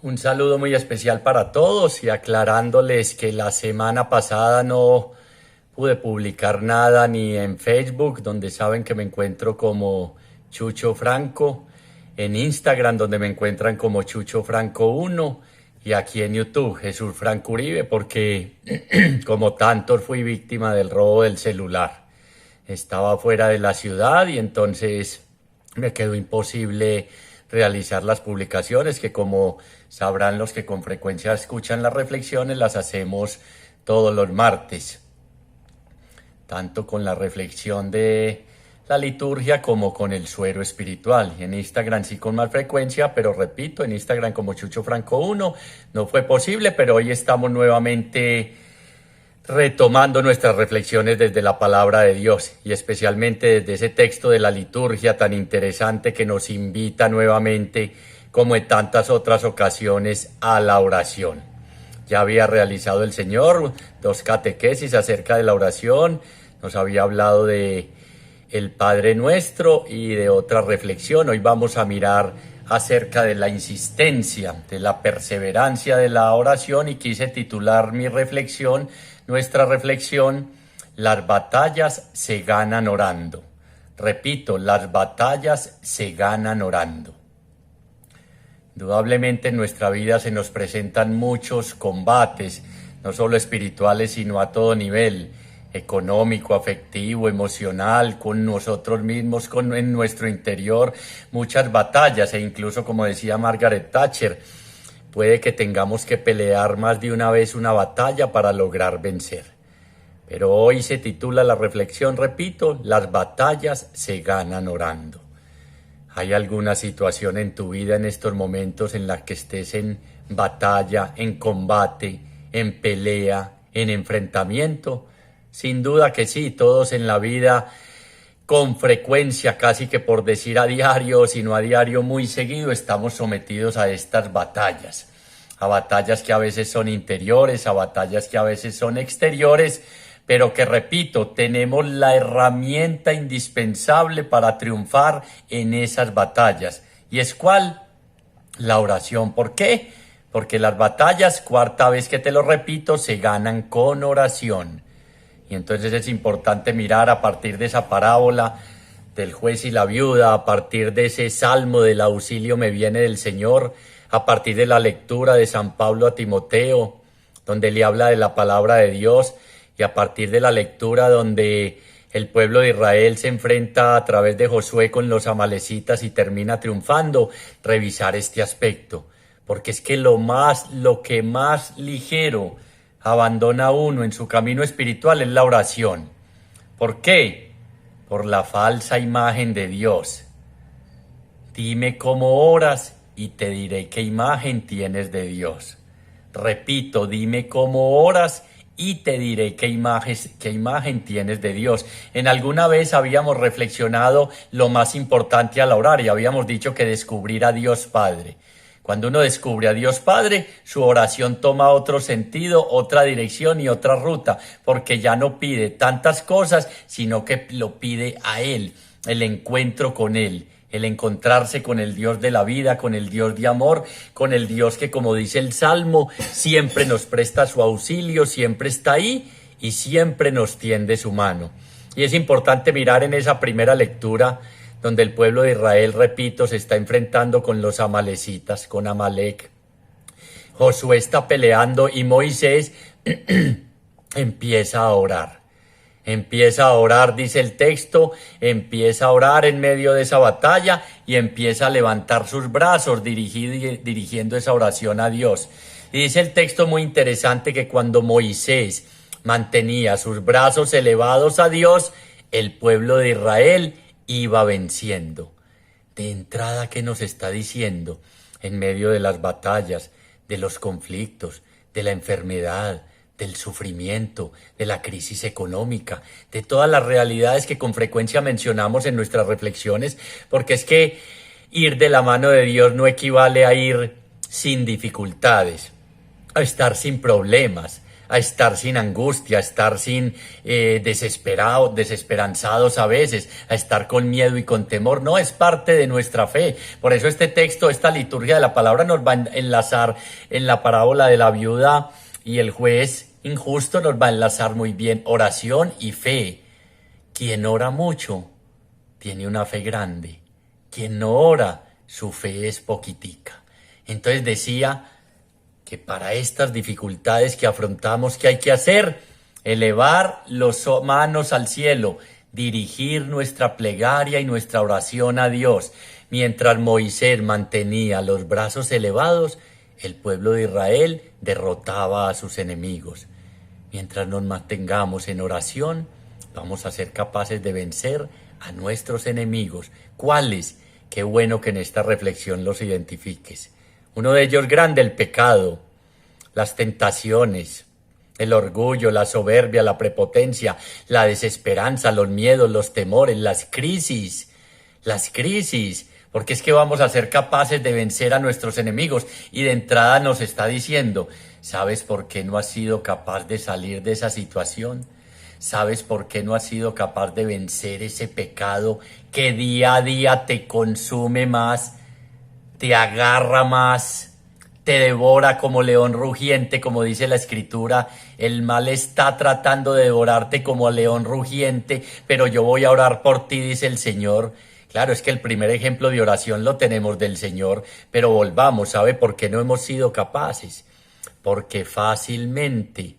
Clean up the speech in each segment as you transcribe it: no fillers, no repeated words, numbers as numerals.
Un saludo muy especial para todos y aclarándoles que la semana pasada no pude publicar nada ni en Facebook, donde saben que me encuentro como Chucho Franco, en Instagram, donde me encuentran como Chucho Franco 1 y aquí en YouTube, Jesús Franco Uribe, porque como tantos fui víctima del robo del celular. Estaba fuera de la ciudad y entonces me quedó imposible realizar las publicaciones que, como sabrán los que con frecuencia escuchan las reflexiones, las hacemos todos los martes, tanto con la reflexión de la liturgia como con el suero espiritual. Y en Instagram sí con más frecuencia, pero repito, en Instagram como Chucho Franco 1 no fue posible, pero hoy estamos nuevamente retomando nuestras reflexiones desde la palabra de Dios y especialmente desde ese texto de la liturgia tan interesante que nos invita nuevamente, como en tantas otras ocasiones, a la oración. Ya había realizado el Señor 2 catequesis acerca de la oración, nos había hablado de el Padre Nuestro y de otra reflexión. Hoy vamos a mirar acerca de la insistencia, de la perseverancia de la oración, y quise titular mi reflexión, nuestra reflexión, las batallas se ganan orando. Repito, las batallas se ganan orando. Indudablemente en nuestra vida se nos presentan muchos combates, no solo espirituales, sino a todo nivel, económico, afectivo, emocional, con nosotros mismos, en nuestro interior, muchas batallas, e incluso, como decía Margaret Thatcher, puede que tengamos que pelear más de una vez una batalla para lograr vencer. Pero hoy se titula la reflexión, repito, las batallas se ganan orando. ¿Hay alguna situación en tu vida en estos momentos en la que estés en batalla, en combate, en pelea, en enfrentamiento? Sin duda que sí, todos en la vida, con frecuencia, casi que por decir a diario, sino a diario muy seguido, estamos sometidos a estas batallas. A batallas que a veces son interiores, a batallas que a veces son exteriores, pero que, repito, tenemos la herramienta indispensable para triunfar en esas batallas. ¿Y es cuál? La oración. ¿Por qué? Porque las batallas, cuarta vez que te lo repito, se ganan con oración. Y entonces es importante mirar a partir de esa parábola del juez y la viuda, a partir de ese salmo del auxilio me viene del Señor, a partir de la lectura de San Pablo a Timoteo, donde le habla de la palabra de Dios, y a partir de la lectura donde el pueblo de Israel se enfrenta a través de Josué con los amalecitas y termina triunfando, revisar este aspecto. Porque es que lo que más ligero abandona uno en su camino espiritual es la oración. ¿Por qué? Por la falsa imagen de Dios. Dime cómo oras y te diré qué imagen tienes de Dios. Repito, dime cómo oras y te diré qué imagen tienes de Dios. En alguna vez habíamos reflexionado lo más importante al orar y habíamos dicho que descubrir a Dios Padre. Cuando uno descubre a Dios Padre, su oración toma otro sentido, otra dirección y otra ruta, porque ya no pide tantas cosas, sino que lo pide a Él, el encuentro con Él, el encontrarse con el Dios de la vida, con el Dios de amor, con el Dios que, como dice el Salmo, siempre nos presta su auxilio, siempre está ahí y siempre nos tiende su mano. Y es importante mirar en esa primera lectura donde el pueblo de Israel, repito, se está enfrentando con los amalecitas, con Amalec. Josué está peleando y Moisés empieza a orar. Empieza a orar, dice el texto, empieza a orar en medio de esa batalla y empieza a levantar sus brazos dirigiendo esa oración a Dios. Y dice el texto muy interesante que cuando Moisés mantenía sus brazos elevados a Dios, el pueblo de Israel iba venciendo. De entrada, ¿qué nos está diciendo? En medio de las batallas, de los conflictos, de la enfermedad, del sufrimiento, de la crisis económica, de todas las realidades que con frecuencia mencionamos en nuestras reflexiones, porque es que ir de la mano de Dios no equivale a ir sin dificultades, a estar sin problemas, a estar sin angustia, a estar sin desesperanzados a veces, a estar con miedo y con temor. No, es parte de nuestra fe. Por eso este texto, esta liturgia de la palabra nos va a enlazar en la parábola de la viuda y el juez injusto, nos va a enlazar muy bien oración y fe. Quien ora mucho tiene una fe grande. Quien no ora, su fe es poquitica. Entonces decía que para estas dificultades que afrontamos, ¿qué hay que hacer? Elevar las manos al cielo, dirigir nuestra plegaria y nuestra oración a Dios. Mientras Moisés mantenía los brazos elevados, el pueblo de Israel derrotaba a sus enemigos. Mientras nos mantengamos en oración, vamos a ser capaces de vencer a nuestros enemigos. ¿Cuáles? Qué bueno que en esta reflexión los identifiques. Uno de ellos grande, el pecado, las tentaciones, el orgullo, la soberbia, la prepotencia, la desesperanza, los miedos, los temores, las crisis, porque es que vamos a ser capaces de vencer a nuestros enemigos. Y de entrada nos está diciendo, ¿sabes por qué no has sido capaz de salir de esa situación? ¿Sabes por qué no has sido capaz de vencer ese pecado que día a día te consume más, te agarra más, te devora como león rugiente, como dice la Escritura? El mal está tratando de devorarte como león rugiente, pero yo voy a orar por ti, dice el Señor. Claro, es que el primer ejemplo de oración lo tenemos del Señor, pero volvamos, ¿sabe por qué no hemos sido capaces? Porque fácilmente,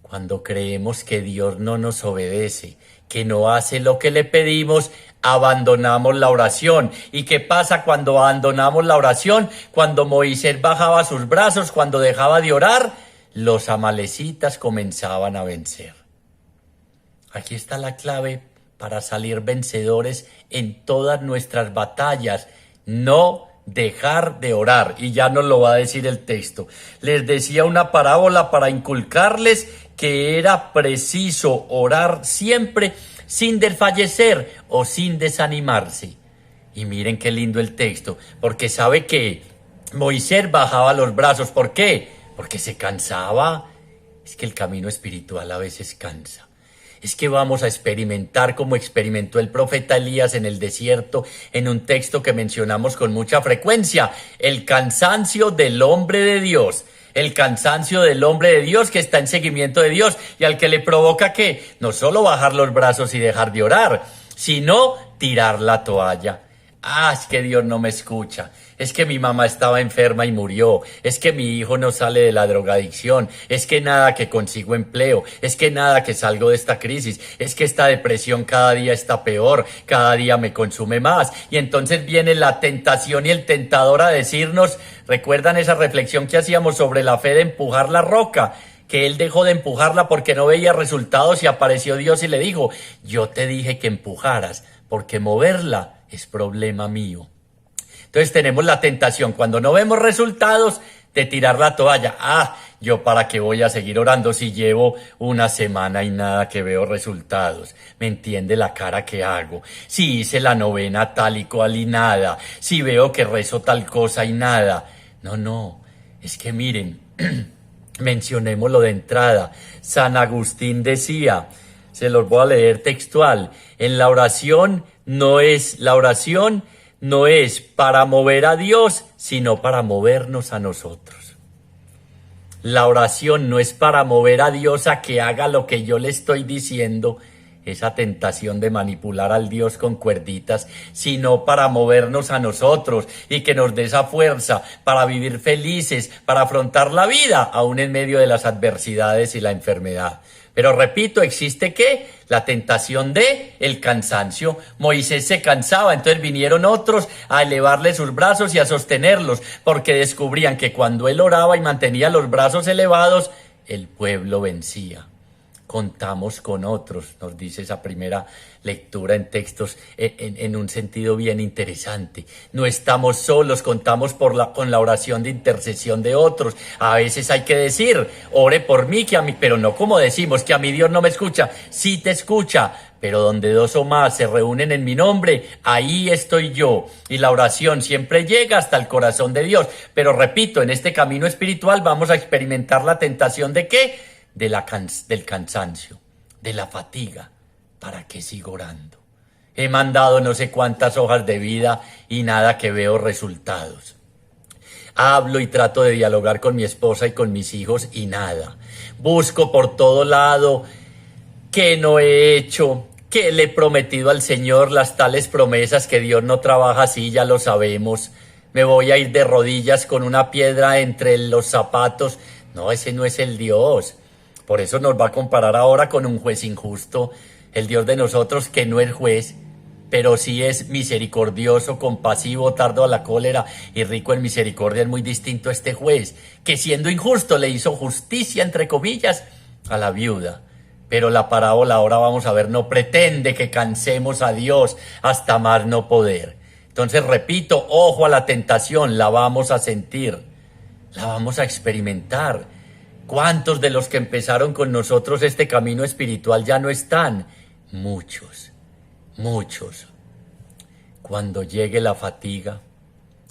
cuando creemos que Dios no nos obedece, que no hace lo que le pedimos, abandonamos la oración. ¿Y qué pasa cuando abandonamos la oración? Cuando Moisés bajaba sus brazos, cuando dejaba de orar, los amalecitas comenzaban a vencer. Aquí está la clave para salir vencedores en todas nuestras batallas. No dejar de orar. Y ya nos lo va a decir el texto. Les decía una parábola para inculcarles que era preciso orar siempre sin desfallecer o sin desanimarse. Y miren qué lindo el texto, porque sabe que Moisés bajaba los brazos. ¿Por qué? Porque se cansaba. Es que el camino espiritual a veces cansa. Es que vamos a experimentar como experimentó el profeta Elías en el desierto, en un texto que mencionamos con mucha frecuencia, el cansancio del hombre de Dios. El cansancio del hombre de Dios que está en seguimiento de Dios y al que le provoca que no solo bajar los brazos y dejar de orar, sino tirar la toalla. Es que Dios no me escucha. Es que mi mamá estaba enferma y murió. Es que mi hijo no sale de la drogadicción. Es que nada que consigo empleo. Es que nada que salgo de esta crisis. Es que esta depresión cada día está peor. Cada día me consume más. Y entonces viene la tentación y el tentador a decirnos, ¿recuerdan esa reflexión que hacíamos sobre la fe de empujar la roca? Que él dejó de empujarla porque no veía resultados y apareció Dios y le dijo, yo te dije que empujaras porque moverla es problema mío. Entonces tenemos la tentación, cuando no vemos resultados, de tirar la toalla. Yo para qué voy a seguir orando si llevo una semana y nada que veo resultados. ¿Me entiende la cara que hago? Si hice la novena tal y cual y nada. Si veo que rezo tal cosa y nada. No, es que miren, mencionémoslo de entrada. San Agustín decía, se los voy a leer textual, la oración no es para mover a Dios, sino para movernos a nosotros. La oración no es para mover a Dios a que haga lo que yo le estoy diciendo, esa tentación de manipular al Dios con cuerditas, sino para movernos a nosotros y que nos dé esa fuerza para vivir felices, para afrontar la vida, aún en medio de las adversidades y la enfermedad. Pero repito, existe ¿qué? La tentación de el cansancio. Moisés se cansaba, entonces vinieron otros a elevarle sus brazos y a sostenerlos, porque descubrían que cuando él oraba y mantenía los brazos elevados, el pueblo vencía. Contamos con otros, nos dice esa primera lectura en textos en un sentido bien interesante. No estamos solos, contamos con la oración de intercesión de otros. A veces hay que decir, ore por mí, que a mí, pero no como decimos, que a mí Dios no me escucha. Sí te escucha, pero donde dos o más se reúnen en mi nombre, ahí estoy yo. Y la oración siempre llega hasta el corazón de Dios. Pero repito, en este camino espiritual vamos a experimentar la tentación de ¿qué? del cansancio, de la fatiga. ¿Para qué sigo orando? He mandado no sé cuántas hojas de vida y nada que veo resultados. Hablo y trato de dialogar con mi esposa y con mis hijos y nada. Busco por todo lado qué no he hecho, qué le he prometido al Señor, las tales promesas que Dios no trabaja así, ya lo sabemos. Me voy a ir de rodillas con una piedra entre los zapatos. No, ese no es el Dios. Por eso nos va a comparar ahora con un juez injusto. El Dios de nosotros que no es juez, pero sí es misericordioso, compasivo, tardo a la cólera y rico en misericordia. Es muy distinto a este juez, que siendo injusto le hizo justicia, entre comillas, a la viuda. Pero la parábola ahora vamos a ver, no pretende que cansemos a Dios hasta más no poder. Entonces repito, ojo a la tentación, la vamos a sentir, la vamos a experimentar. ¿Cuántos de los que empezaron con nosotros este camino espiritual ya no están? Muchos. Cuando llegue la fatiga,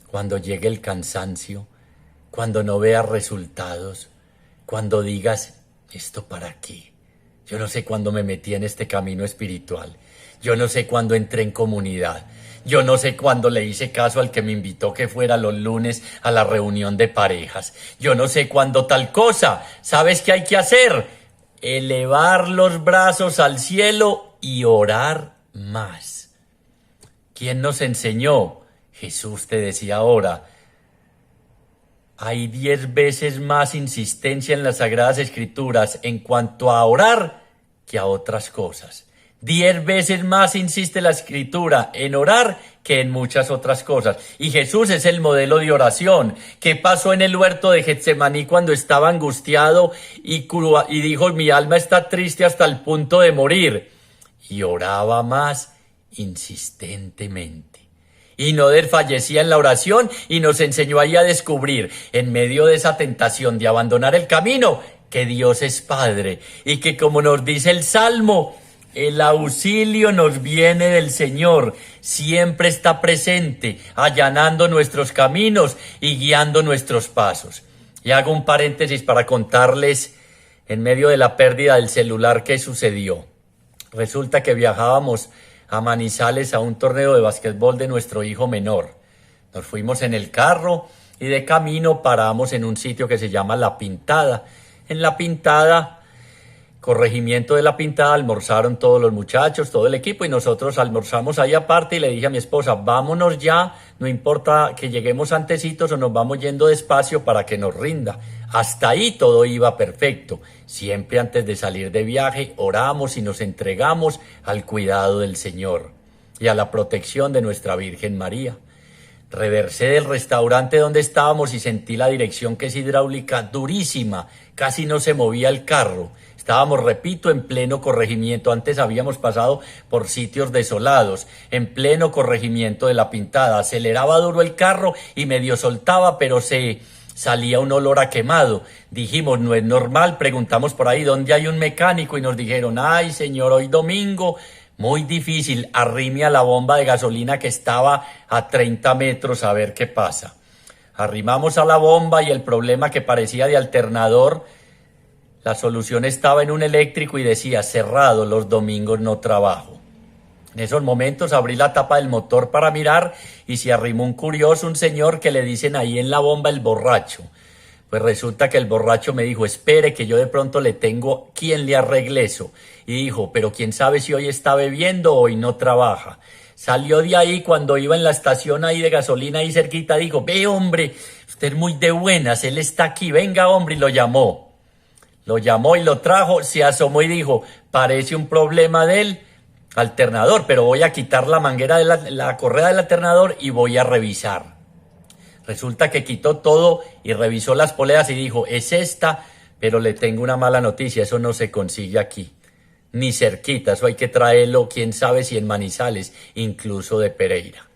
cuando llegue el cansancio, cuando no veas resultados, cuando digas, ¿esto para qué? Yo no sé cuándo me metí en este camino espiritual, yo no sé cuándo entré en comunidad, yo no sé cuándo le hice caso al que me invitó que fuera los lunes a la reunión de parejas, yo no sé cuándo tal cosa. ¿Sabes qué hay que hacer? Elevar los brazos al cielo y orar más. ¿Quién nos enseñó? Jesús te decía ahora. Hay 10 veces más insistencia en las Sagradas Escrituras en cuanto a orar que a otras cosas. 10 veces más insiste la Escritura en orar que en muchas otras cosas. Y Jesús es el modelo de oración. ¿Qué pasó en el huerto de Getsemaní cuando estaba angustiado y dijo, mi alma está triste hasta el punto de morir? Y oraba más insistentemente. Y no desfallecía en la oración y nos enseñó ahí a descubrir, en medio de esa tentación de abandonar el camino, que Dios es Padre y que, como nos dice el Salmo, el auxilio nos viene del Señor, siempre está presente, allanando nuestros caminos y guiando nuestros pasos. Y hago un paréntesis para contarles, en medio de la pérdida del celular, qué sucedió. Resulta que viajábamos a Manizales a un torneo de básquetbol de nuestro hijo menor. Nos fuimos en el carro y de camino paramos en un sitio que se llama La Pintada. En La Pintada, corregimiento de La Pintada, almorzaron todos los muchachos, todo el equipo, y nosotros almorzamos ahí aparte y le dije a mi esposa, vámonos ya, no importa que lleguemos antecitos o nos vamos yendo despacio para que nos rinda. Hasta ahí todo iba perfecto. Siempre antes de salir de viaje oramos y nos entregamos al cuidado del Señor y a la protección de nuestra Virgen María. Reversé del restaurante donde estábamos y sentí la dirección, que es hidráulica, durísima. Casi no se movía el carro. Estábamos, repito, en pleno corregimiento. Antes habíamos pasado por sitios desolados, en pleno corregimiento de La Pintada. Aceleraba duro el carro y medio soltaba, pero salía un olor a quemado. Dijimos, no es normal. Preguntamos por ahí dónde hay un mecánico y nos dijeron, ay señor, hoy domingo, muy difícil, arrime a la bomba de gasolina que estaba a 30 metros a ver qué pasa. Arrimamos a la bomba y el problema, que parecía de alternador, la solución estaba en un eléctrico y decía, cerrado, los domingos no trabajo. En esos momentos abrí la tapa del motor para mirar y se arrimó un curioso, un señor que le dicen ahí en la bomba el borracho. Pues resulta que el borracho me dijo, espere que yo de pronto le tengo quien le arregle eso. Y dijo, pero quién sabe si hoy está bebiendo o hoy no trabaja. Salió de ahí cuando iba en la estación ahí de gasolina ahí cerquita, dijo, ve hombre, usted es muy de buenas, él está aquí, venga hombre, y lo llamó. Lo llamó y lo trajo, se asomó y dijo, parece un problema del alternador, pero voy a quitar la manguera de la correa del alternador y voy a revisar. Resulta que quitó todo y revisó las poleas y dijo, es esta, pero le tengo una mala noticia, eso no se consigue aquí, ni cerquita, eso hay que traerlo, quién sabe si en Manizales, incluso de Pereira.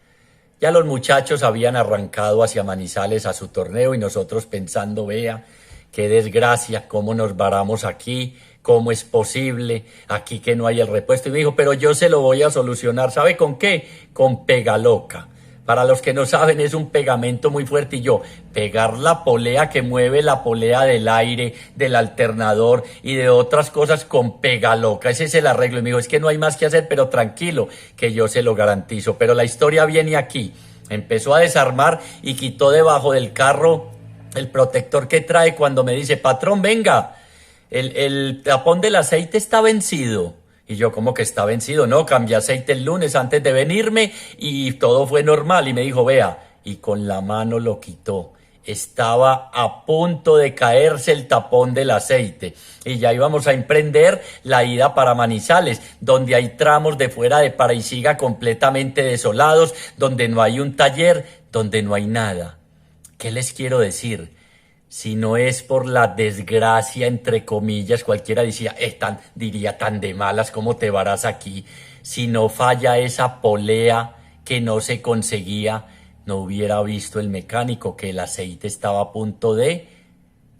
Ya los muchachos habían arrancado hacia Manizales a su torneo y nosotros pensando, vea, qué desgracia, cómo nos varamos aquí, cómo es posible, aquí que no hay el repuesto. Y me dijo, pero yo se lo voy a solucionar, ¿sabe con qué? Con Pegaloca. Para los que no saben, es un pegamento muy fuerte y yo, pegar la polea que mueve la polea del aire, del alternador y de otras cosas con Pegaloca. Ese es el arreglo. Y me dijo, es que no hay más que hacer, pero tranquilo, que yo se lo garantizo. Pero la historia viene aquí. Empezó a desarmar y quitó debajo del carro el protector que trae cuando me dice, patrón, venga, el tapón del aceite está vencido. Y yo, ¿cómo que está vencido? No, cambié aceite el lunes antes de venirme y todo fue normal. Y me dijo, vea, y con la mano lo quitó. Estaba a punto de caerse el tapón del aceite y ya íbamos a emprender la ida para Manizales, donde hay tramos de fuera de Paraisiga completamente desolados, donde no hay un taller, donde no hay nada. ¿Qué les quiero decir? Si no es por la desgracia, entre comillas, cualquiera diría tan de malas como te varás aquí, si no falla esa polea que no se conseguía, no hubiera visto el mecánico que el aceite estaba a punto de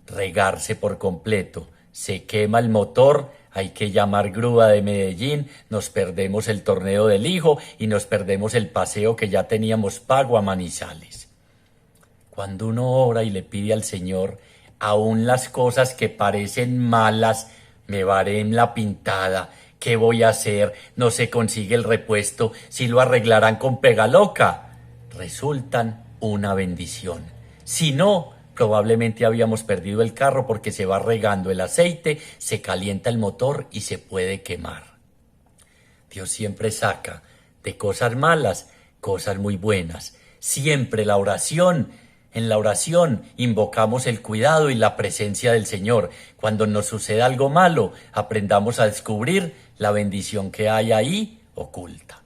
regarse por completo. Se quema el motor, hay que llamar grúa de Medellín, nos perdemos el torneo del hijo y nos perdemos el paseo que ya teníamos pago a Manizales. Cuando uno ora y le pide al Señor, aún las cosas que parecen malas, me varé en la pintada, ¿qué voy a hacer? No se consigue el repuesto, si lo arreglarán con Pegaloca, resultan una bendición. Si no, probablemente habíamos perdido el carro porque se va regando el aceite, se calienta el motor y se puede quemar. Dios siempre saca de cosas malas cosas muy buenas. Siempre en la oración invocamos el cuidado y la presencia del Señor. Cuando nos suceda algo malo, aprendamos a descubrir la bendición que hay ahí oculta.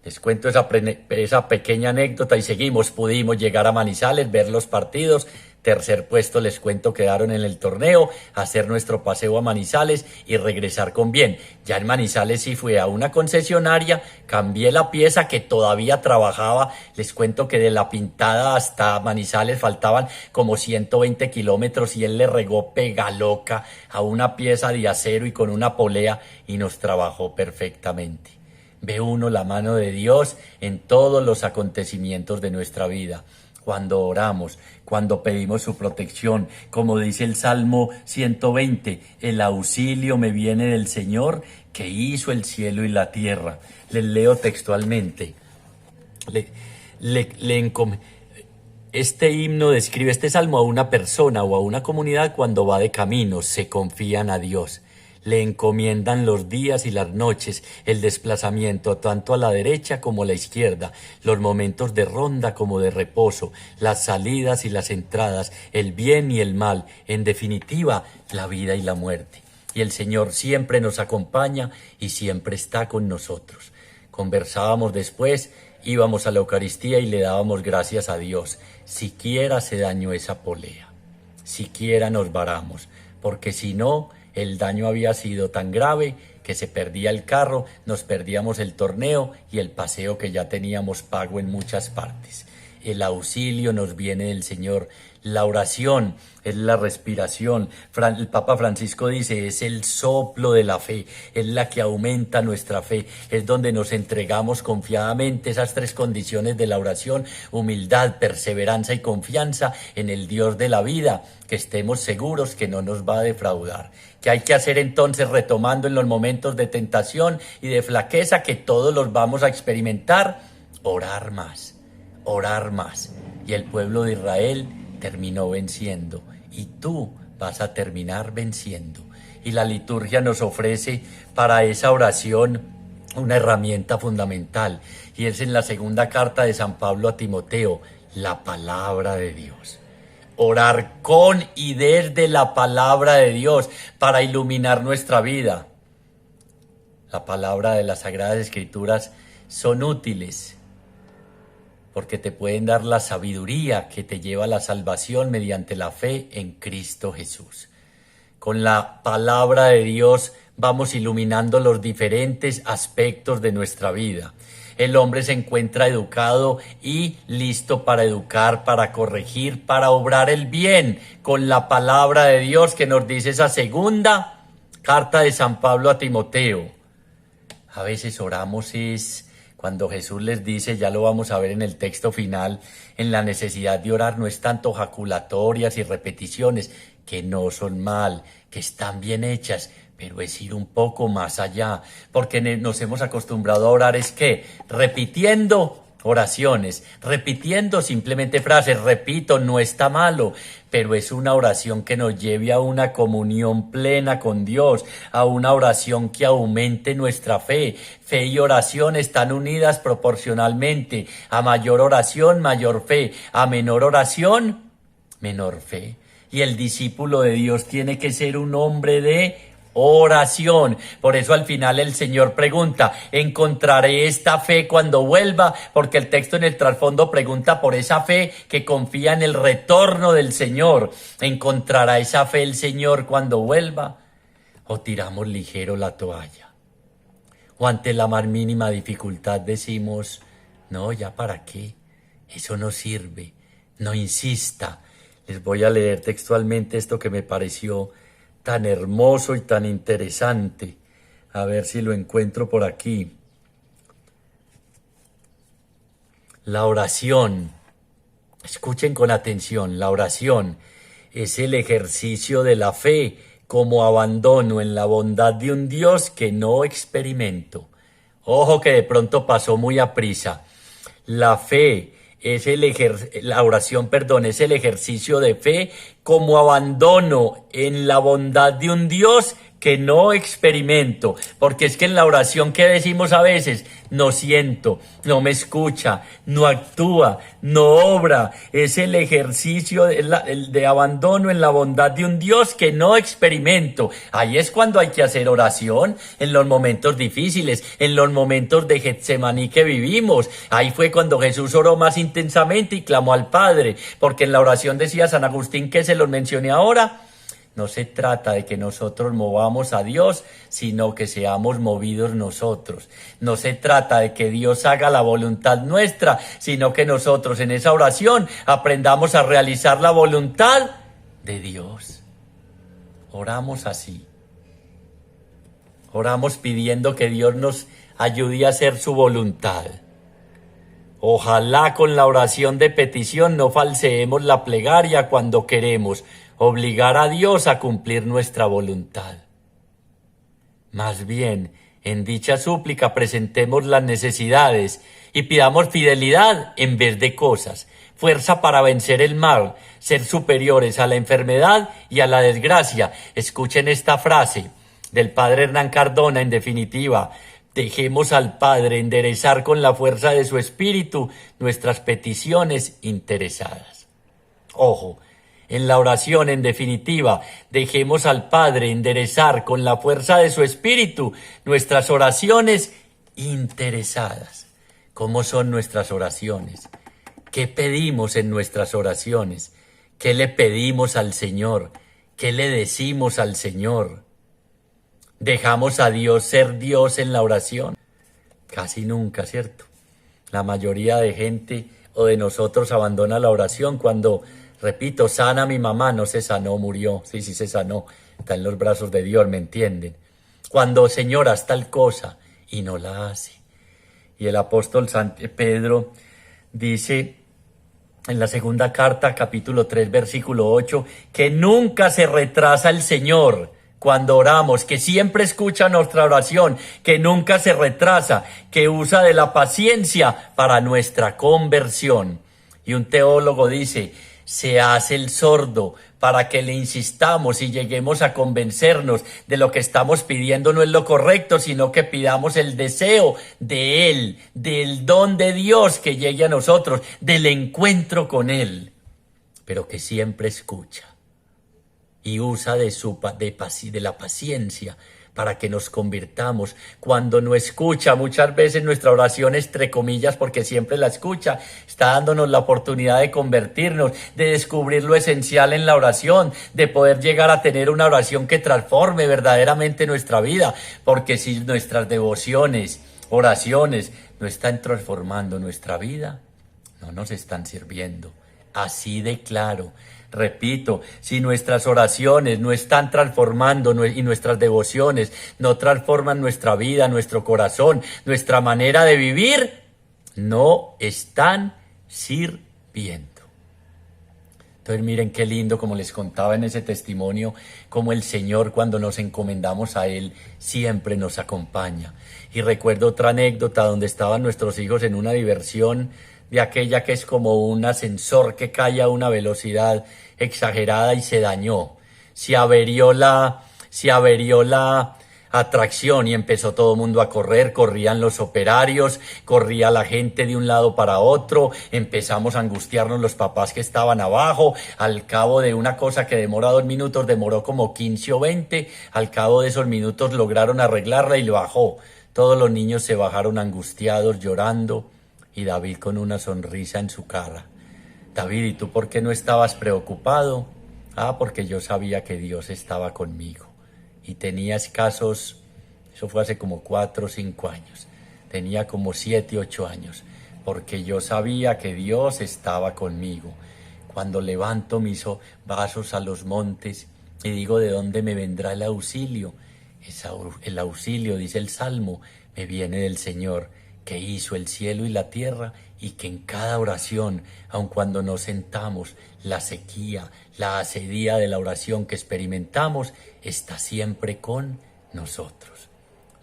Les cuento esa pequeña anécdota y seguimos. Pudimos llegar a Manizales, ver los partidos. Tercer puesto, les cuento, quedaron en el torneo, hacer nuestro paseo a Manizales y regresar con bien. Ya en Manizales sí fui a una concesionaria, cambié la pieza que todavía trabajaba. Les cuento que de La Pintada hasta Manizales faltaban como 120 kilómetros y él le regó Pegaloca a una pieza de acero y con una polea y nos trabajó perfectamente. Ve uno la mano de Dios en todos los acontecimientos de nuestra vida. Cuando oramos, cuando pedimos su protección, como dice el Salmo 120, el auxilio me viene del Señor que hizo el cielo y la tierra. Les leo textualmente. Este himno describe este salmo a una persona o a una comunidad cuando va de camino, se confían a Dios. Le encomiendan los días y las noches, el desplazamiento tanto a la derecha como a la izquierda, los momentos de ronda como de reposo, las salidas y las entradas, el bien y el mal, en definitiva, la vida y la muerte. Y el Señor siempre nos acompaña y siempre está con nosotros. Conversábamos después, íbamos a la Eucaristía y le dábamos gracias a Dios. Siquiera se dañó esa polea, siquiera nos varamos, porque si no, el daño había sido tan grave que se perdía el carro, nos perdíamos el torneo y el paseo que ya teníamos pago en muchas partes. El auxilio nos viene del Señor. La oración es la respiración. El Papa Francisco dice, es el soplo de la fe, es la que aumenta nuestra fe, es donde nos entregamos confiadamente. Esas tres condiciones de la oración: humildad, perseverancia y confianza en el Dios de la vida, que estemos seguros que no nos va a defraudar. ¿Qué hay que hacer entonces, retomando en los momentos de tentación y de flaqueza que todos los vamos a experimentar? Orar más. Y el pueblo de Israel terminó venciendo y tú vas a terminar venciendo. Y la liturgia nos ofrece para esa oración una herramienta fundamental y es en la segunda carta de San Pablo a Timoteo, la palabra de Dios. Orar con y desde la palabra de Dios para iluminar nuestra vida. La palabra de las Sagradas Escrituras son útiles porque te pueden dar la sabiduría que te lleva a la salvación mediante la fe en Cristo Jesús. Con la palabra de Dios vamos iluminando los diferentes aspectos de nuestra vida. El hombre se encuentra educado y listo para educar, para corregir, para obrar el bien con la palabra de Dios que nos dice esa segunda carta de San Pablo a Timoteo. A veces oramos es Cuando Jesús les dice, ya lo vamos a ver en el texto final, en la necesidad de orar no es tanto jaculatorias y repeticiones, que no son mal, que están bien hechas, pero es ir un poco más allá, porque nos hemos acostumbrado a orar es que repitiendo oraciones, repitiendo simplemente frases, repito, no está malo, pero es una oración que nos lleve a una comunión plena con Dios, a una oración que aumente nuestra fe. Fe y oración están unidas proporcionalmente, a mayor oración, mayor fe, a menor oración, menor fe. Y el discípulo de Dios tiene que ser un hombre de oración. Por eso al final el Señor pregunta, ¿encontraré esta fe cuando vuelva? Porque el texto en el trasfondo pregunta por esa fe que confía en el retorno del Señor. ¿Encontrará esa fe el Señor cuando vuelva? ¿O tiramos ligero la toalla? ¿O ante la más mínima dificultad decimos, no, ya para qué? Eso no sirve, no insista. Les voy a leer textualmente esto que me pareció tan hermoso y tan interesante. A ver si lo encuentro por aquí. La oración, escuchen con atención, la oración es el ejercicio de la fe como abandono en la bondad de un Dios que no experimento. Ojo que de pronto pasó muy aprisa. La fe es la oración, es el ejercicio de fe como abandono en la bondad de un Dios que no experimento, porque es que en la oración que decimos a veces, no siento, no me escucha, no actúa, no obra, es el ejercicio de abandono en la bondad de un Dios que no experimento. Ahí es cuando hay que hacer oración, en los momentos difíciles, en los momentos de Getsemaní que vivimos. Ahí fue cuando Jesús oró más intensamente y clamó al Padre, porque en la oración decía San Agustín, que se los mencioné ahora, no se trata de que nosotros movamos a Dios, sino que seamos movidos nosotros. No se trata de que Dios haga la voluntad nuestra, sino que nosotros en esa oración aprendamos a realizar la voluntad de Dios. Oramos así. Oramos pidiendo que Dios nos ayude a hacer su voluntad. Ojalá con la oración de petición no falseemos la plegaria cuando queremos obligar a Dios a cumplir nuestra voluntad. Más bien, en dicha súplica presentemos las necesidades y pidamos fidelidad en vez de cosas, fuerza para vencer el mal, ser superiores a la enfermedad y a la desgracia. Escuchen esta frase del padre Hernán Cardona, en definitiva, dejemos al Padre enderezar con la fuerza de su espíritu nuestras peticiones interesadas. Ojo, en la oración, en definitiva, dejemos al Padre enderezar con la fuerza de su espíritu nuestras oraciones interesadas. ¿Cómo son nuestras oraciones? ¿Qué pedimos en nuestras oraciones? ¿Qué le pedimos al Señor? ¿Qué le decimos al Señor? ¿Dejamos a Dios ser Dios en la oración? Casi nunca, ¿cierto? La mayoría de gente o de nosotros abandona la oración cuando, repito, sana mi mamá, no se sanó, murió. Sí se sanó, está en los brazos de Dios, ¿me entienden? Cuando, Señor, haz tal cosa y no la hace. Y el apóstol San Pedro dice en la segunda carta, capítulo 3, versículo 8, que nunca se retrasa el Señor cuando oramos, que siempre escucha nuestra oración, que nunca se retrasa, que usa de la paciencia para nuestra conversión. Y un teólogo dice, se hace el sordo para que le insistamos y lleguemos a convencernos de lo que estamos pidiendo no es lo correcto, sino que pidamos el deseo de Él, del don de Dios que llegue a nosotros, del encuentro con Él, pero que siempre escucha. Y usa de la paciencia para que nos convirtamos. Cuando no escucha, muchas veces nuestra oración, entre comillas, porque siempre la escucha, está dándonos la oportunidad de convertirnos, de descubrir lo esencial en la oración, de poder llegar a tener una oración que transforme verdaderamente nuestra vida, porque si nuestras devociones, oraciones, no están transformando nuestra vida, no nos están sirviendo. así de claro. Repito, si nuestras oraciones no están transformando y nuestras devociones no transforman nuestra vida, nuestro corazón, nuestra manera de vivir, no están sirviendo. Entonces miren qué lindo, como les contaba en ese testimonio, como el Señor, cuando nos encomendamos a Él, siempre nos acompaña. Y recuerdo otra anécdota donde estaban nuestros hijos en una diversión de aquella que es como un ascensor que cae a una velocidad exagerada y se dañó. Se averió la atracción y empezó todo el mundo a correr, corrían los operarios, corría la gente de un lado para otro, empezamos a angustiarnos los papás que estaban abajo. Al cabo de una cosa que demora 2 minutos, demoró como 15 o 20, al cabo de esos minutos lograron arreglarla y lo bajó. Todos los niños se bajaron angustiados, llorando, y David con una sonrisa en su cara. David, ¿y tú por qué no estabas preocupado? Porque yo sabía que Dios estaba conmigo. Y tenía escasos, eso fue hace como 4 o 5 años, tenía como 7, 8 años, porque yo sabía que Dios estaba conmigo. Cuando levanto mis vasos a los montes y digo, ¿de dónde me vendrá el auxilio? El auxilio, dice el Salmo, me viene del Señor, que hizo el cielo y la tierra, y que en cada oración, aun cuando nos sentamos, la sequía, la asedía de la oración que experimentamos, está siempre con nosotros,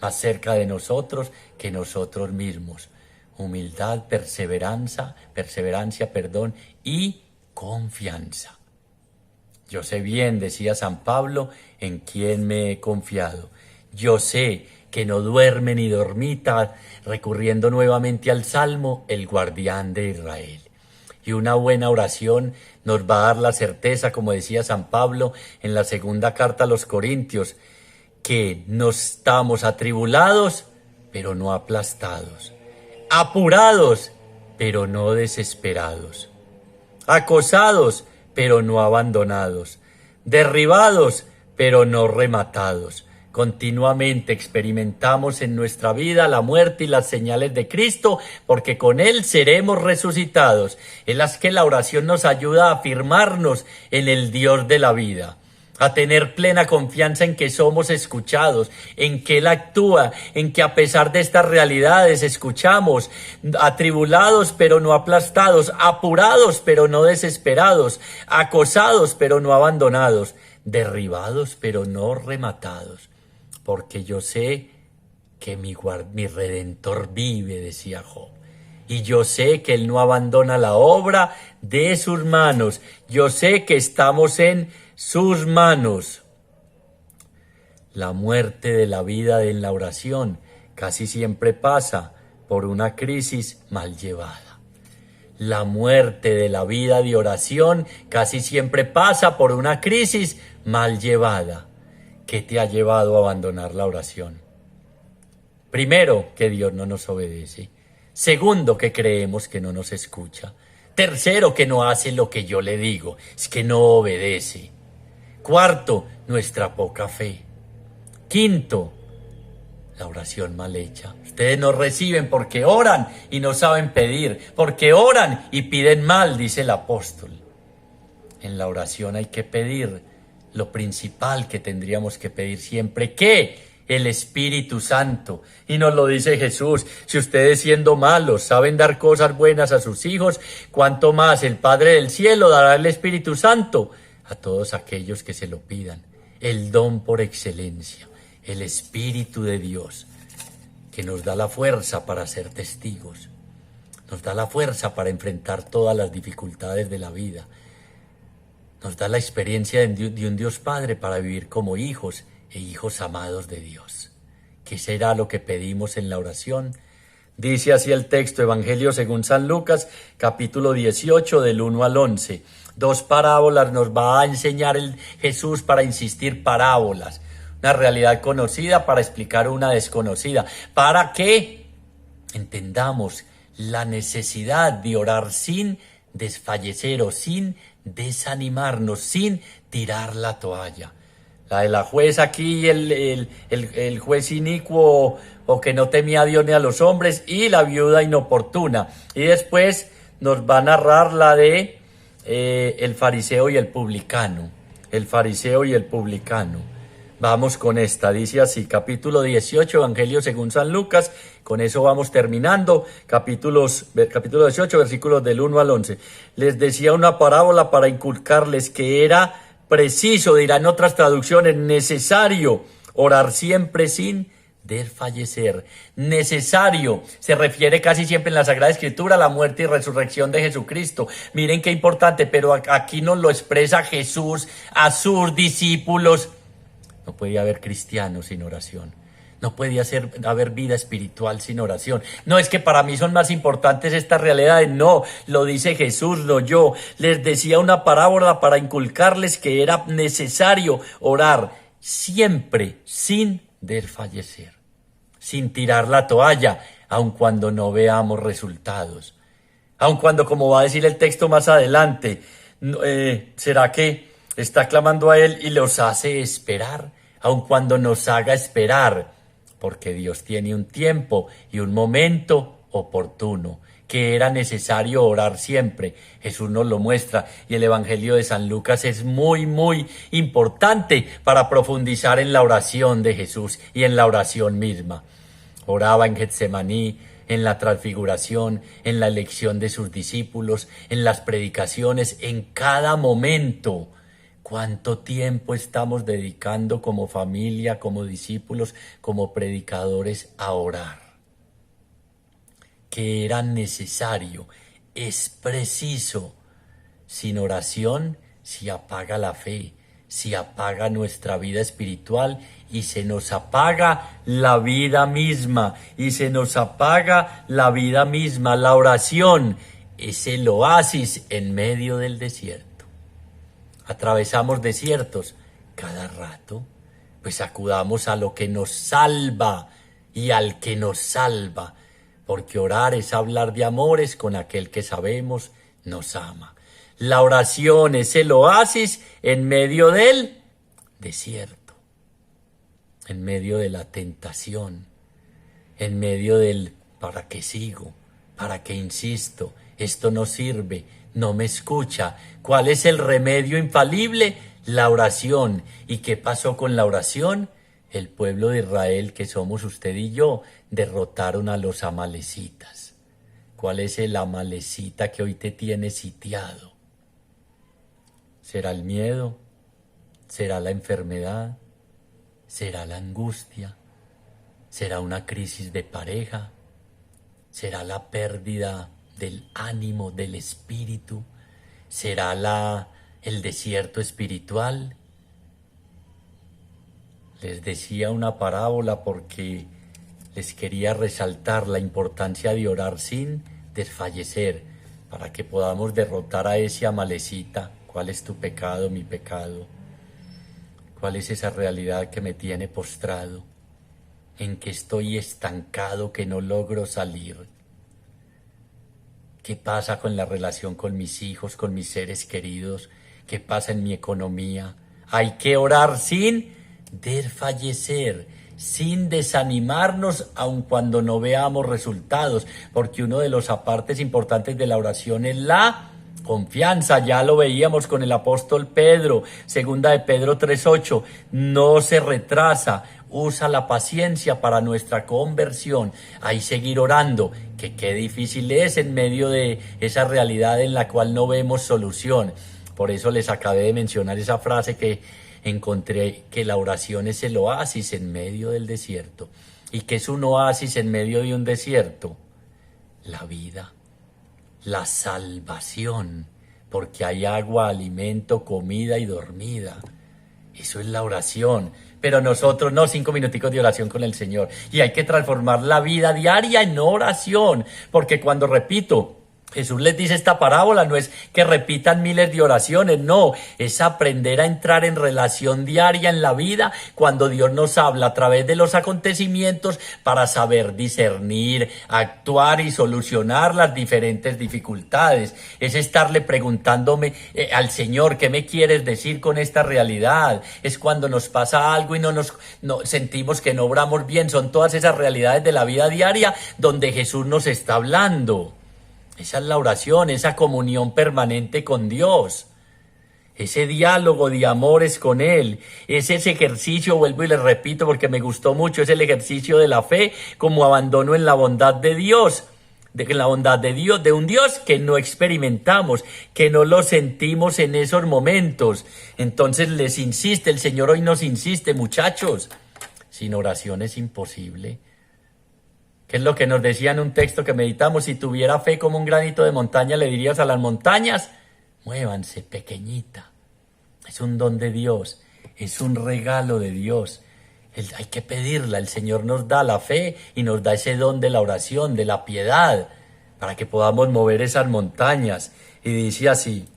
más cerca de nosotros que nosotros mismos. Humildad, perseverancia, y confianza. Yo sé bien, decía San Pablo, en quién me he confiado. Yo sé que no duerme ni dormita, recurriendo nuevamente al Salmo, el guardián de Israel. Y una buena oración nos va a dar la certeza, como decía San Pablo en la segunda carta a los Corintios, que no estamos atribulados, pero no aplastados, apurados, pero no desesperados, acosados, pero no abandonados, derribados, pero no rematados. Continuamente experimentamos en nuestra vida la muerte y las señales de Cristo, porque con Él seremos resucitados. Es las que la oración nos ayuda a afirmarnos en el Dios de la vida, a tener plena confianza en que somos escuchados, en que Él actúa, en que a pesar de estas realidades escuchamos, atribulados pero no aplastados, apurados pero no desesperados, acosados pero no abandonados, derribados pero no rematados. Porque yo sé que mi Redentor vive, decía Job. Y yo sé que Él no abandona la obra de sus manos. Yo sé que estamos en sus manos. La muerte de la vida en la oración casi siempre pasa por una crisis mal llevada. La muerte de la vida de oración casi siempre pasa por una crisis mal llevada. ¿Qué te ha llevado a abandonar la oración? Primero, que Dios no nos obedece. Segundo, que creemos que no nos escucha. Tercero, que no hace lo que yo le digo, es que no obedece. Cuarto, nuestra poca fe. Quinto, la oración mal hecha. Ustedes no reciben porque oran y no saben pedir, porque oran y piden mal, dice el apóstol. En la oración hay que pedir lo principal que tendríamos que pedir siempre, ¿qué? El Espíritu Santo. Y nos lo dice Jesús, si ustedes siendo malos saben dar cosas buenas a sus hijos, ¿cuánto más el Padre del Cielo dará el Espíritu Santo a todos aquellos que se lo pidan? El don por excelencia, el Espíritu de Dios, que nos da la fuerza para ser testigos, nos da la fuerza para enfrentar todas las dificultades de la vida, nos da la experiencia de un Dios Padre para vivir como hijos e hijos amados de Dios. ¿Qué será lo que pedimos en la oración? Dice así el texto, Evangelio según San Lucas, capítulo 18, del 1 al 11. 2 parábolas nos va a enseñar Jesús para insistir parábolas. Una realidad conocida para explicar una desconocida. Para que entendamos la necesidad de orar sin desfallecer o sin desanimarnos, sin tirar la toalla. La de la jueza aquí, el juez inicuo o que no temía a Dios ni a los hombres, y la viuda inoportuna. Y después nos va a narrar la de el fariseo y el publicano. El fariseo y el publicano. Vamos con esta, dice así, capítulo 18, Evangelio según San Lucas, con eso vamos terminando, capítulo 18, versículos del 1 al 11. Les decía una parábola para inculcarles que era preciso, dirán otras traducciones, necesario orar siempre sin desfallecer. Necesario, se refiere casi siempre en la Sagrada Escritura a la muerte y resurrección de Jesucristo. Miren qué importante, pero aquí nos lo expresa Jesús a sus discípulos. No podía haber cristianos sin oración. No podía haber vida espiritual sin oración. No es que para mí son más importantes estas realidades. No, lo dice Jesús, no yo. Les decía una parábola para inculcarles que era necesario orar siempre sin desfallecer, sin tirar la toalla, aun cuando no veamos resultados. Aun cuando, como va a decir el texto más adelante, ¿será que está clamando a Él y los hace esperar? Aun cuando nos haga esperar, porque Dios tiene un tiempo y un momento oportuno, que era necesario orar siempre. Jesús nos lo muestra y el Evangelio de San Lucas es muy, muy importante para profundizar en la oración de Jesús y en la oración misma. Oraba en Getsemaní, en la transfiguración, en la elección de sus discípulos, en las predicaciones, en cada momento. ¿Cuánto tiempo estamos dedicando como familia, como discípulos, como predicadores a orar? Que era necesario, es preciso. Sin oración se apaga la fe, se apaga nuestra vida espiritual y se nos apaga la vida misma, La oración es el oasis en medio del desierto. Atravesamos desiertos cada rato, pues acudamos a lo que nos salva y al que nos salva, porque orar es hablar de amores con aquel que sabemos nos ama. La oración es el oasis en medio del desierto, en medio de la tentación, en medio del ¿para qué sigo? ¿Para qué insisto? Esto no sirve, no me escucha. ¿Cuál es el remedio infalible? La oración. ¿Y qué pasó con la oración? El pueblo de Israel, que somos usted y yo, derrotaron a los amalecitas. ¿Cuál es el amalecita que hoy te tiene sitiado? ¿Será el miedo? ¿Será la enfermedad? ¿Será la angustia? ¿Será una crisis de pareja? ¿Será la pérdida del ánimo, del espíritu? ¿Será el desierto espiritual? Les decía una parábola porque les quería resaltar la importancia de orar sin desfallecer, para que podamos derrotar a ese amalecita. ¿Cuál es tu pecado, mi pecado? ¿Cuál es esa realidad que me tiene postrado? ¿En que estoy estancado, que no logro salir? ¿Qué pasa con la relación con mis hijos, con mis seres queridos? ¿Qué pasa en mi economía? Hay que orar sin desfallecer, sin desanimarnos, aun cuando no veamos resultados, porque uno de los apartes importantes de la oración es la confianza. Ya lo veíamos con el apóstol Pedro, segunda de Pedro 3:8, no se retrasa, usa la paciencia para nuestra conversión. Hay seguir orando, que qué difícil es en medio de esa realidad en la cual no vemos solución. Por eso les acabé de mencionar esa frase que encontré, que la oración es el oasis en medio del desierto. ¿Y qué es un oasis en medio de un desierto? La vida, la salvación, porque hay agua, alimento, comida y dormida. Eso es la oración. Pero nosotros no, 5 minuticos de oración con el Señor. Y hay que transformar la vida diaria en oración. Porque cuando repito, Jesús les dice esta parábola, no es que repitan miles de oraciones, no, es aprender a entrar en relación diaria en la vida cuando Dios nos habla a través de los acontecimientos para saber discernir, actuar y solucionar las diferentes dificultades. Es estarle preguntándome al Señor, ¿qué me quieres decir con esta realidad? Es cuando nos pasa algo y no sentimos que no obramos bien. Son todas esas realidades de la vida diaria donde Jesús nos está hablando. Esa es la oración, esa comunión permanente con Dios. Ese diálogo de amores con Él, es ese ejercicio, vuelvo y les repito porque me gustó mucho, es el ejercicio de la fe como abandono en la bondad de Dios, en la bondad de Dios, de un Dios que no experimentamos, que no lo sentimos en esos momentos. Entonces les insiste, el Señor hoy nos insiste, muchachos, sin oración es imposible. ¿Qué es lo que nos decía en un texto que meditamos? Si tuviera fe como un granito de montaña, le dirías a las montañas, muévanse, pequeñita. Es un don de Dios, es un regalo de Dios. Hay que pedirla, el Señor nos da la fe y nos da ese don de la oración, de la piedad, para que podamos mover esas montañas. Y dice así,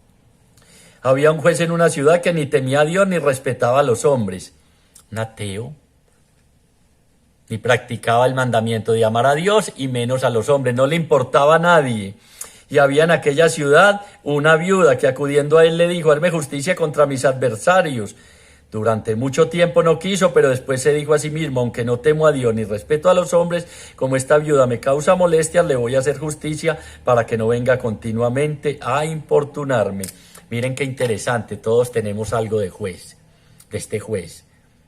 había un juez en una ciudad que ni temía a Dios ni respetaba a los hombres. Un ateo, ni practicaba el mandamiento de amar a Dios y menos a los hombres, no le importaba a nadie. Y había en aquella ciudad una viuda que acudiendo a él le dijo, hazme justicia contra mis adversarios. Durante mucho tiempo no quiso, pero después se dijo a sí mismo, aunque no temo a Dios ni respeto a los hombres, como esta viuda me causa molestias, le voy a hacer justicia para que no venga continuamente a importunarme. Miren qué interesante, todos tenemos algo de juez, de este juez.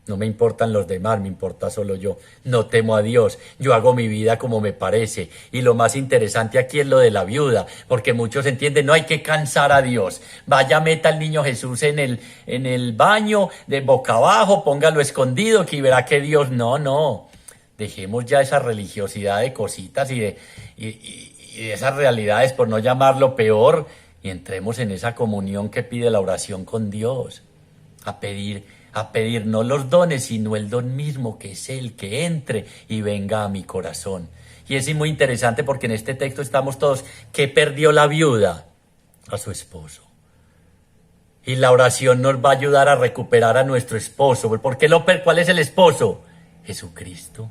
No me importan los demás, me importa solo yo. No temo a Dios, yo hago mi vida como me parece. Y lo más interesante aquí es lo de la viuda, porque muchos entienden, no hay que cansar a Dios. Vaya, meta al niño Jesús en el baño, de boca abajo, póngalo escondido, que verá que Dios... No. Dejemos ya esa religiosidad de cositas y de esas realidades, por no llamarlo peor, y entremos en esa comunión que pide la oración con Dios. A pedir no los dones, sino el don mismo, que es el que entre y venga a mi corazón. Y es muy interesante porque en este texto estamos todos, ¿qué perdió la viuda? A su esposo. Y la oración nos va a ayudar a recuperar a nuestro esposo. ¿Cuál es el esposo? Jesucristo.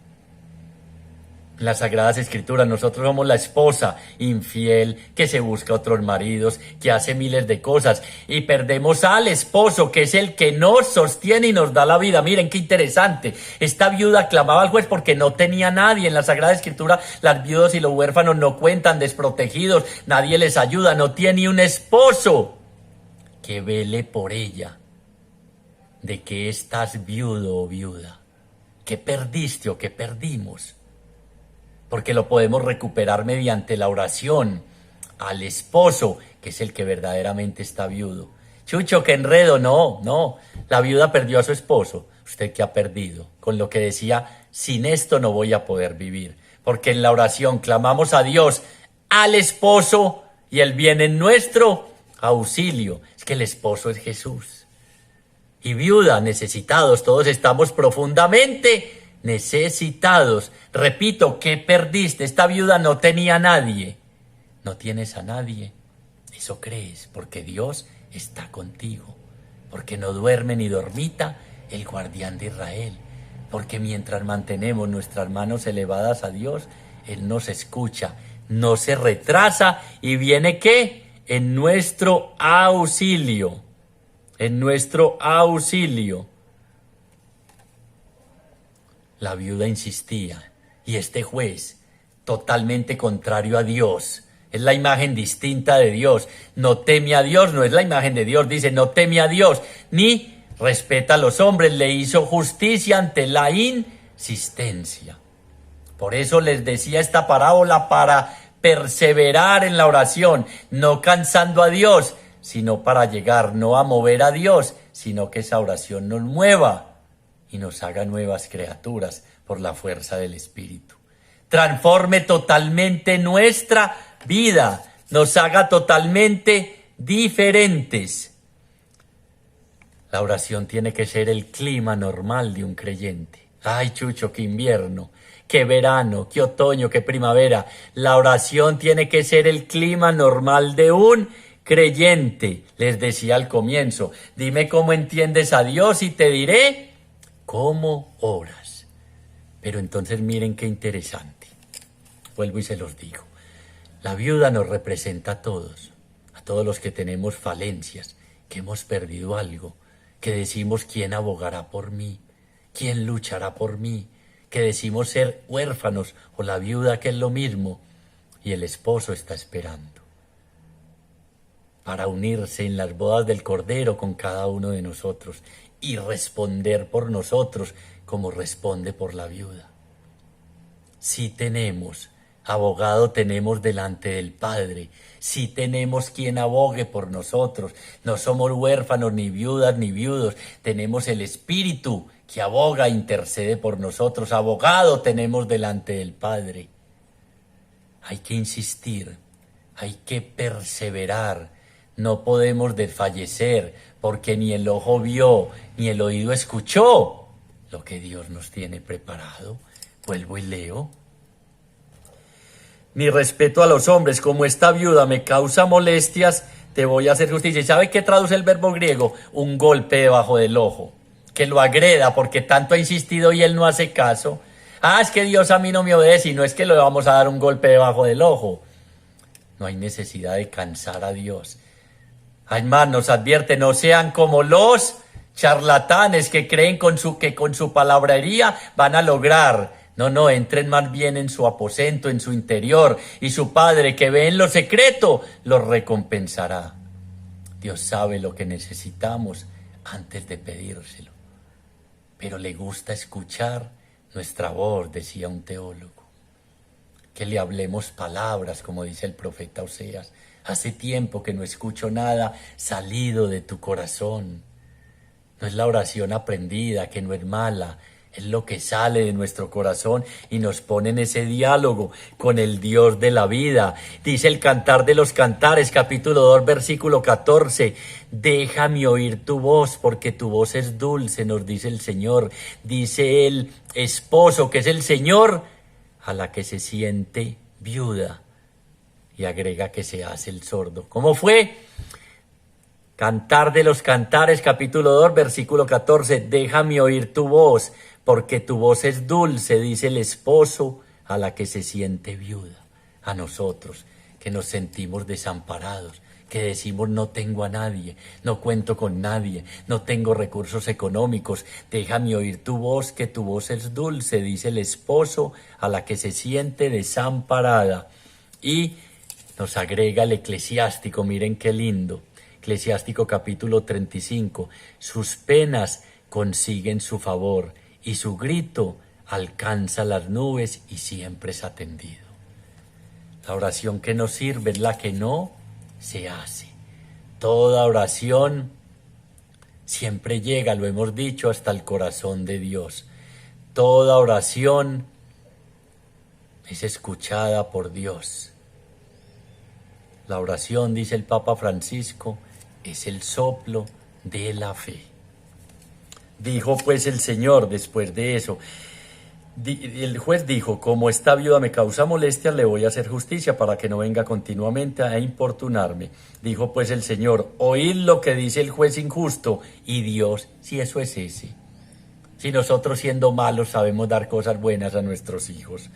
En las Sagradas Escrituras nosotros somos la esposa infiel que se busca otros maridos, que hace miles de cosas y perdemos al esposo que es el que nos sostiene y nos da la vida. Miren qué interesante, esta viuda clamaba al juez porque no tenía nadie. En la Sagrada Escritura las viudas y los huérfanos no cuentan, desprotegidos, nadie les ayuda, no tiene un esposo que vele por ella. ¿De qué estás viudo o viuda? ¿Qué perdiste o qué perdimos? Porque lo podemos recuperar mediante la oración al esposo, que es el que verdaderamente está viudo. Chucho, qué enredo, no, la viuda perdió a su esposo. ¿Usted qué ha perdido? Con lo que decía, sin esto no voy a poder vivir. Porque en la oración clamamos a Dios, al esposo, y Él viene en nuestro auxilio. Es que el esposo es Jesús. Y viuda, necesitados, todos estamos profundamente necesitados. Repito, ¿qué perdiste? Esta viuda no tenía a nadie. No tienes a nadie. Eso crees, porque Dios está contigo. Porque no duerme ni dormita el guardián de Israel. Porque mientras mantenemos nuestras manos elevadas a Dios, Él nos escucha, no se retrasa y viene ¿qué? En nuestro auxilio. En nuestro auxilio. La viuda insistía, y este juez, totalmente contrario a Dios, es la imagen distinta de Dios, no teme a Dios, no es la imagen de Dios, dice, no teme a Dios, ni respeta a los hombres, le hizo justicia ante la insistencia. Por eso les decía esta parábola, para perseverar en la oración, no cansando a Dios, sino para llegar no a mover a Dios, sino que esa oración nos mueva y nos haga nuevas criaturas por la fuerza del Espíritu. Transforme totalmente nuestra vida, nos haga totalmente diferentes. La oración tiene que ser el clima normal de un creyente. Ay, Chucho, qué invierno, qué verano, qué otoño, qué primavera. La oración tiene que ser el clima normal de un creyente. Les decía al comienzo, dime cómo entiendes a Dios y te diré cómo oras. Pero entonces miren qué interesante. Vuelvo y se los digo. La viuda nos representa a todos los que tenemos falencias, que hemos perdido algo, que decimos quién abogará por mí, quién luchará por mí, que decimos ser huérfanos o la viuda, que es lo mismo. y el esposo está esperando para unirse en las bodas del Cordero con cada uno de nosotros y responder por nosotros como responde por la viuda. Sí tenemos abogado, tenemos delante del Padre, sí tenemos quien abogue por nosotros, no somos huérfanos ni viudas ni viudos, tenemos el Espíritu que aboga e intercede por nosotros, abogado tenemos delante del Padre. Hay que insistir, hay que perseverar, no podemos desfallecer, porque ni el ojo vio, ni el oído escuchó lo que Dios nos tiene preparado. Vuelvo y leo. Mi respeto a los hombres, como esta viuda me causa molestias, te voy a hacer justicia. ¿Y sabe qué traduce el verbo griego? Un golpe debajo del ojo, que lo agreda porque tanto ha insistido y él no hace caso. Ah, es que Dios a mí no me obedece y no es que le vamos a dar un golpe debajo del ojo. No hay necesidad de cansar a Dios. Además nos advierte, no sean como los charlatanes que creen que con su palabrería van a lograr. No, entren más bien en su aposento, en su interior, y su Padre que ve en lo secreto los recompensará. Dios sabe lo que necesitamos antes de pedírselo, pero le gusta escuchar nuestra voz, decía un teólogo. Que le hablemos palabras, como dice el profeta Oseas. Hace tiempo que no escucho nada salido de tu corazón. No es la oración aprendida, que no es mala, es lo que sale de nuestro corazón y nos pone en ese diálogo con el Dios de la vida. Dice el Cantar de los Cantares, capítulo 2, versículo 14. Déjame oír tu voz, porque tu voz es dulce, nos dice el Señor. Dice el esposo, que es el Señor, a la que se siente viuda. Y agrega que se hace el sordo. ¿Cómo fue? Cantar de los Cantares, capítulo 2, versículo 14. Déjame oír tu voz, porque tu voz es dulce, dice el esposo, a la que se siente viuda. A nosotros, que nos sentimos desamparados, que decimos no tengo a nadie, no cuento con nadie, no tengo recursos económicos. Déjame oír tu voz, que tu voz es dulce, dice el esposo, a la que se siente desamparada. Y nos agrega el eclesiástico, miren qué lindo. Eclesiástico capítulo 35. Sus penas consiguen su favor y su grito alcanza las nubes y siempre es atendido. La oración que nos sirve es la que no se hace. Toda oración siempre llega, lo hemos dicho, hasta el corazón de Dios. Toda oración es escuchada por Dios. La oración, dice el Papa Francisco, es el soplo de la fe. Dijo pues el Señor después de eso, el juez dijo, como esta viuda me causa molestia, le voy a hacer justicia para que no venga continuamente a importunarme. Dijo pues el Señor, oíd lo que dice el juez injusto. Y Dios, si eso es ese, si nosotros siendo malos sabemos dar cosas buenas a nuestros hijos,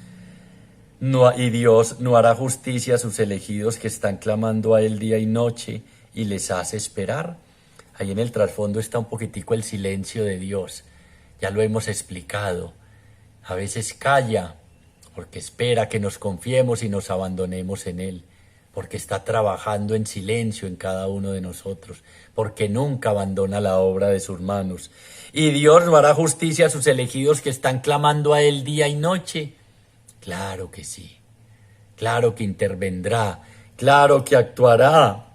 y Dios no hará justicia a sus elegidos que están clamando a Él día y noche y les hace esperar. Ahí en el trasfondo está un poquitico el silencio de Dios. Ya lo hemos explicado. A veces calla porque espera que nos confiemos y nos abandonemos en Él, porque está trabajando en silencio en cada uno de nosotros, porque nunca abandona la obra de sus manos. Y Dios no hará justicia a sus elegidos que están clamando a Él día y noche. Claro que sí, claro que intervendrá, claro que actuará.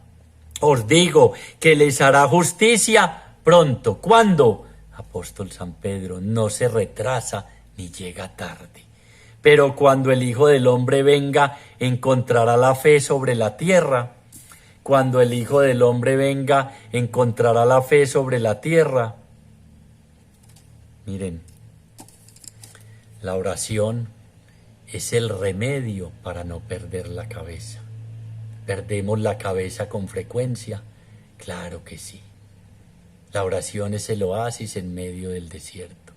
Os digo que les hará justicia pronto. ¿Cuándo? Apóstol San Pedro, no se retrasa ni llega tarde. Pero cuando el Hijo del Hombre venga, encontrará la fe sobre la tierra. Cuando el Hijo del Hombre venga, encontrará la fe sobre la tierra. Miren, la oración es el remedio para no perder la cabeza. ¿Perdemos la cabeza con frecuencia? Claro que sí. La oración es el oasis en medio del desierto.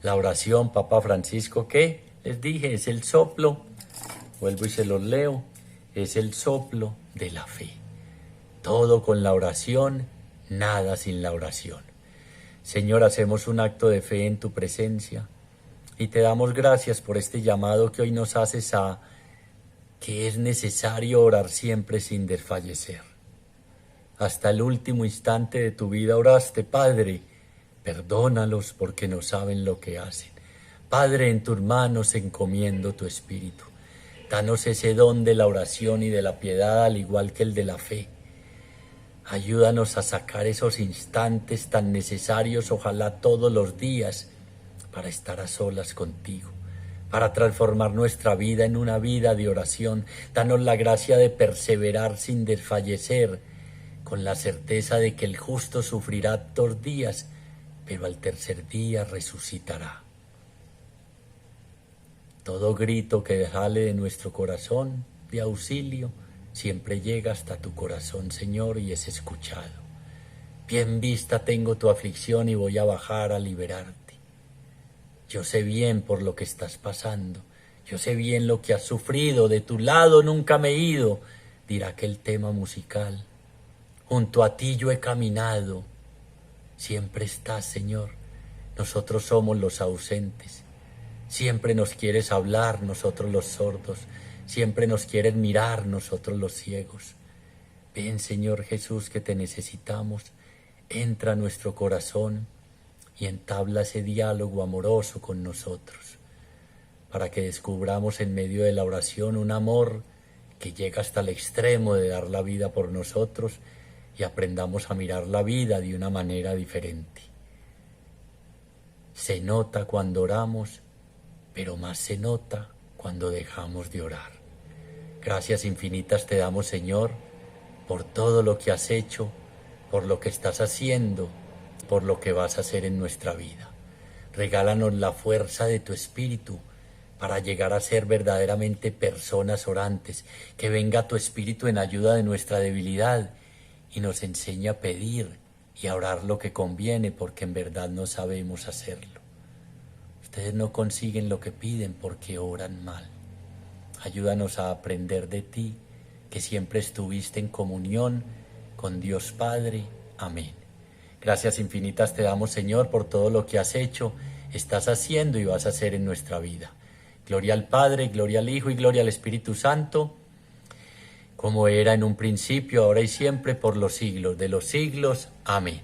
La oración, Papa Francisco, ¿qué? Les dije, es el soplo, vuelvo y se los leo, es el soplo de la fe. Todo con la oración, nada sin la oración. Señor, hacemos un acto de fe en tu presencia y te damos gracias por este llamado que hoy nos haces a que es necesario orar siempre sin desfallecer. Hasta el último instante de tu vida oraste, Padre, perdónalos porque no saben lo que hacen. Padre, en tus manos encomiendo tu espíritu. Danos ese don de la oración y de la piedad, al igual que el de la fe. Ayúdanos a sacar esos instantes tan necesarios, ojalá todos los días, para estar a solas contigo, para transformar nuestra vida en una vida de oración. Danos la gracia de perseverar sin desfallecer, con la certeza de que el justo sufrirá 2 días, pero al tercer día resucitará. Todo grito que sale de nuestro corazón de auxilio siempre llega hasta tu corazón, Señor, y es escuchado. Bien vista tengo tu aflicción y voy a bajar a liberarte. Yo sé bien por lo que estás pasando, yo sé bien lo que has sufrido, de tu lado nunca me he ido, dirá aquel tema musical. Junto a ti yo he caminado, siempre estás, Señor. Nosotros somos los ausentes. Siempre nos quieres hablar, nosotros los sordos. Siempre nos quieres mirar, nosotros los ciegos. Ven, Señor Jesús, que te necesitamos. Entra a nuestro corazón y entabla ese diálogo amoroso con nosotros, para que descubramos en medio de la oración un amor que llega hasta el extremo de dar la vida por nosotros y aprendamos a mirar la vida de una manera diferente. Se nota cuando oramos, pero más se nota cuando dejamos de orar. Gracias infinitas te damos, Señor, por todo lo que has hecho, por lo que estás haciendo, por lo que vas a hacer en nuestra vida. Regálanos la fuerza de tu Espíritu para llegar a ser verdaderamente personas orantes, que venga tu Espíritu en ayuda de nuestra debilidad y nos enseñe a pedir y a orar lo que conviene, porque en verdad no sabemos hacerlo. Ustedes no consiguen lo que piden porque oran mal. Ayúdanos a aprender de ti, que siempre estuviste en comunión con Dios Padre. Amén. Gracias infinitas te damos, Señor, por todo lo que has hecho, estás haciendo y vas a hacer en nuestra vida. Gloria al Padre, gloria al Hijo y gloria al Espíritu Santo, como era en un principio, ahora y siempre, por los siglos de los siglos. Amén.